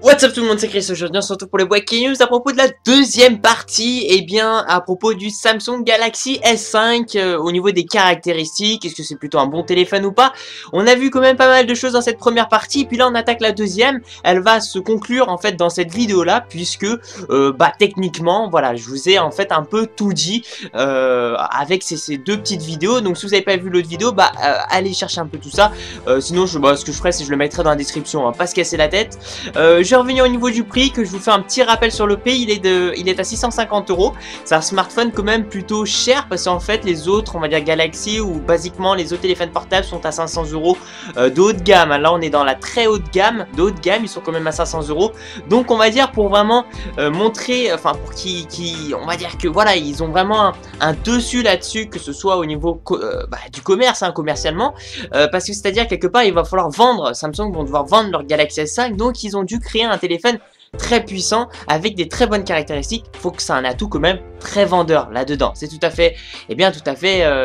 What's up tout le monde, c'est Chris. Aujourd'hui on se retrouve pour les Breaking News à propos de la deuxième partie. Et bien à propos du Samsung Galaxy S5 au niveau des caractéristiques, est-ce que c'est plutôt un bon téléphone ou pas? On a vu quand même pas mal de choses dans cette première partie, puis là on attaque la deuxième. Elle va se conclure en fait dans cette vidéo là, puisque techniquement voilà, je vous ai en fait un peu tout dit avec ces deux petites vidéos. Donc si vous n'avez pas vu l'autre vidéo, allez chercher un peu tout ça. Sinon ce que je ferai c'est que je le mettrai dans la description, on va pas se casser la tête. Je vais revenir au niveau du prix, que je vous fais un petit rappel sur le prix. Il est à 650 €. C'est un smartphone quand même plutôt cher, parce qu'en fait les autres, on va dire Galaxy ou basiquement les autres téléphones portables sont à 500 € de haut de gamme. Là on est dans la très haute gamme, ils sont quand même à 500 €. Donc on va dire pour vraiment montrer, enfin pour on va dire que voilà, ils ont vraiment un dessus là-dessus, que ce soit au niveau du commerce, commercialement, parce que c'est-à-dire quelque part il va falloir vendre, Samsung vont devoir vendre leur Galaxy S5, donc ils ont dû créer un téléphone très puissant avec des très bonnes caractéristiques. Faut que ça ait un atout quand même très vendeur là-dedans. C'est tout à fait,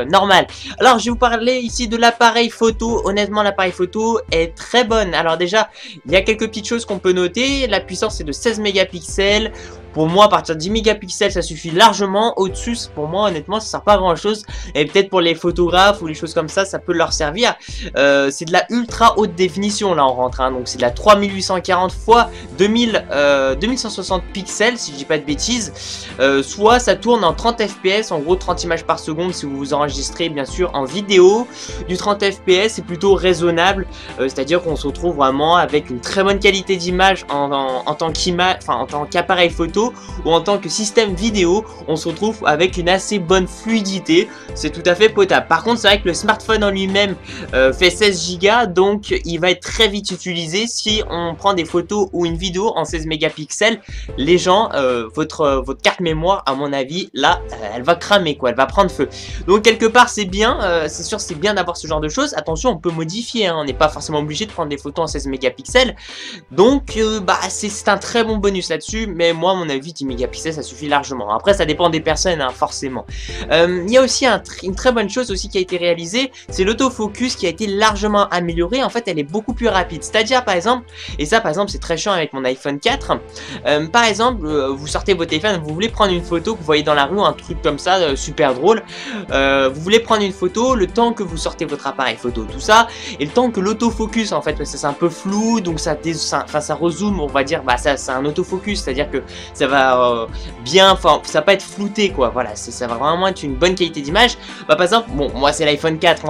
normal. Alors je vais vous parler ici de l'appareil photo. Honnêtement l'appareil photo est très bonne. Alors déjà il y a quelques petites choses qu'on peut noter. La puissance est de 16 mégapixels. Pour moi, à partir de 10 mégapixels, ça suffit largement. Au-dessus, pour moi, honnêtement, ça sert pas à grand chose. Et peut-être pour les photographes ou les choses comme ça peut leur servir. C'est de la ultra haute définition, là, on rentre. Donc, c'est de la 3840 x 2160 pixels, si je dis pas de bêtises. Soit ça tourne en 30 fps, en gros 30 images par seconde si vous vous enregistrez, bien sûr, en vidéo. Du 30 fps, c'est plutôt raisonnable. C'est-à-dire qu'on se retrouve vraiment avec une très bonne qualité d'image en tant qu'appareil photo, ou en tant que système vidéo. On se retrouve avec une assez bonne fluidité, c'est tout à fait potable. Par contre c'est vrai que le smartphone en lui-même fait 16 Go, donc il va être très vite utilisé. Si on prend des photos ou une vidéo en 16 mégapixels, les gens, votre carte mémoire, à mon avis, là elle va cramer quoi, elle va prendre feu. Donc quelque part c'est bien, c'est sûr c'est bien d'avoir ce genre de choses. Attention, on peut modifier, on n'est pas forcément obligé de prendre des photos en 16 mégapixels. Donc c'est un très bon bonus là-dessus, mais moi à mon avis 10 mégapixels ça suffit largement. Après ça dépend des personnes, forcément. Il y a aussi une très bonne chose aussi qui a été réalisée, c'est l'autofocus qui a été largement amélioré. En fait elle est beaucoup plus rapide, c'est-à-dire par exemple, et ça par exemple c'est très chiant avec mon iPhone 4, par exemple vous sortez votre téléphone, vous voulez prendre une photo que vous voyez dans la rue, un truc comme ça, super drôle, vous voulez prendre une photo, le temps que vous sortez votre appareil photo, tout ça, et le temps que l'autofocus, en fait parce que c'est un peu flou, donc ça rezoome, on va dire, c'est un autofocus, c'est-à-dire que ça va ça va pas être flouté quoi, voilà, ça va vraiment être une bonne qualité d'image. Par exemple, bon, moi c'est l'iPhone 4, on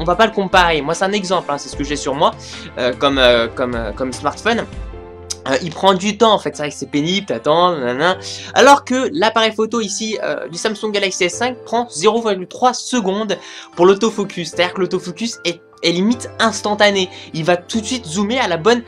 va pas le comparer, moi c'est un exemple, c'est ce que j'ai sur moi comme smartphone. Il prend du temps en fait, c'est vrai que c'est pénible, t'attends, alors que l'appareil photo ici du Samsung Galaxy S5 prend 0,3 secondes pour l'autofocus, c'est-à-dire que l'autofocus est limite instantané. Il va tout de suite zoomer à la bonne,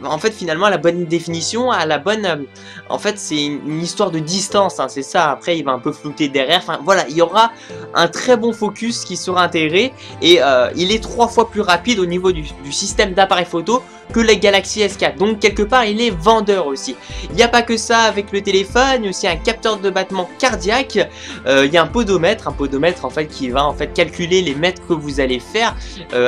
en fait finalement à la bonne définition, à la bonne, en fait c'est une histoire de distance, c'est ça. Après il va un peu flouter derrière, enfin voilà, il y aura un très bon focus qui sera intégré, et il est 3 fois plus rapide au niveau du système d'appareil photo que les Galaxy S4, donc quelque part il est vendeur aussi. Il n'y a pas que ça avec le téléphone, il y a aussi un capteur de battement cardiaque, il y a un podomètre en fait qui va en fait calculer les mètres que vous allez faire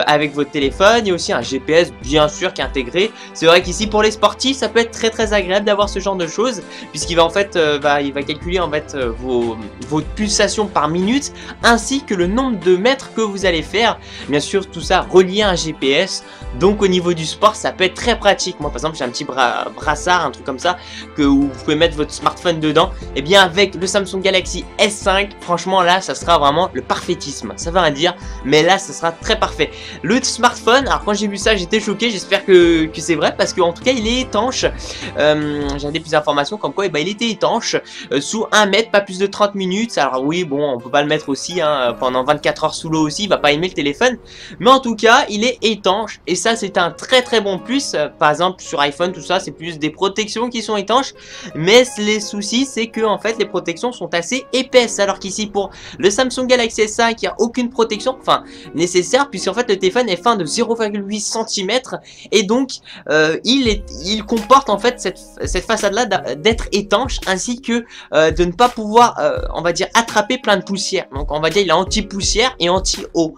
avec votre téléphone. Il y a aussi un GPS bien sûr qui est intégré. C'est vrai qu'ici pour les sportifs ça peut être très agréable d'avoir ce genre de choses, puisqu'il va en fait il va calculer en fait vos pulsations par minute, ainsi que le nombre de mètres que vous allez faire. Bien sûr tout ça relié à un GPS, donc au niveau du sport ça peut être très pratique. Moi par exemple j'ai un petit brassard, un truc comme ça, où vous pouvez mettre votre smartphone dedans. Et bien avec le Samsung Galaxy S5, franchement là ça sera vraiment le parfaitisme, ça veut rien dire, mais là ça sera très parfait. Le smartphone, alors quand j'ai vu ça j'étais choqué, j'espère que c'est vrai, parce qu'en tout cas il est étanche. J'ai des plus d'informations comme quoi il était étanche sous 1 mètre, pas plus de 30 minutes. Alors oui bon, on peut pas le mettre aussi pendant 24 heures sous l'eau aussi, il va pas aimer le téléphone, mais en tout cas il est étanche, et ça c'est un très bon plus. Par exemple sur iPhone tout ça c'est plus des protections qui sont étanches, mais les soucis c'est que en fait les protections sont assez épaisses, alors qu'ici pour le Samsung Galaxy S5 il n'y a aucune protection nécessaire, puisqu'en fait le téléphone est fin de 0,8 cm, et donc il comporte en fait cette façade là d'être étanche, ainsi que de ne pas pouvoir on va dire attraper plein de poussière. Donc on va dire il est anti-poussière et anti-eau.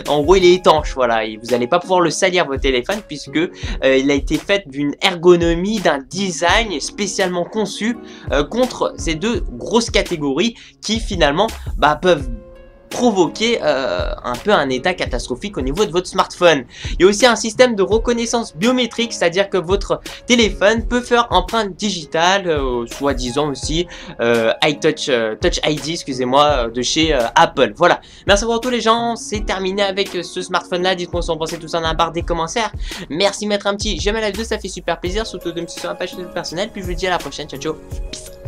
En gros il est étanche, voilà, et vous n'allez pas pouvoir le salir votre téléphone, puisque il a été fait d'une ergonomie, d'un design spécialement conçu contre ces deux grosses catégories qui finalement peuvent provoquer un peu un état catastrophique au niveau de votre smartphone. Il y a aussi un système de reconnaissance biométrique, c'est-à-dire que votre téléphone peut faire empreinte digitale, soi-disant aussi Touch ID, excusez-moi, de chez Apple. Voilà, merci pour tous les gens, c'est terminé avec ce smartphone-là. Dites-moi ce que vous en pensez tout ça dans la barre des commentaires. Merci de mettre un petit j'aime à la vidéo, ça fait super plaisir, surtout de me suivre sur ma page personnelle. Puis je vous dis à la prochaine, ciao ciao. Peace.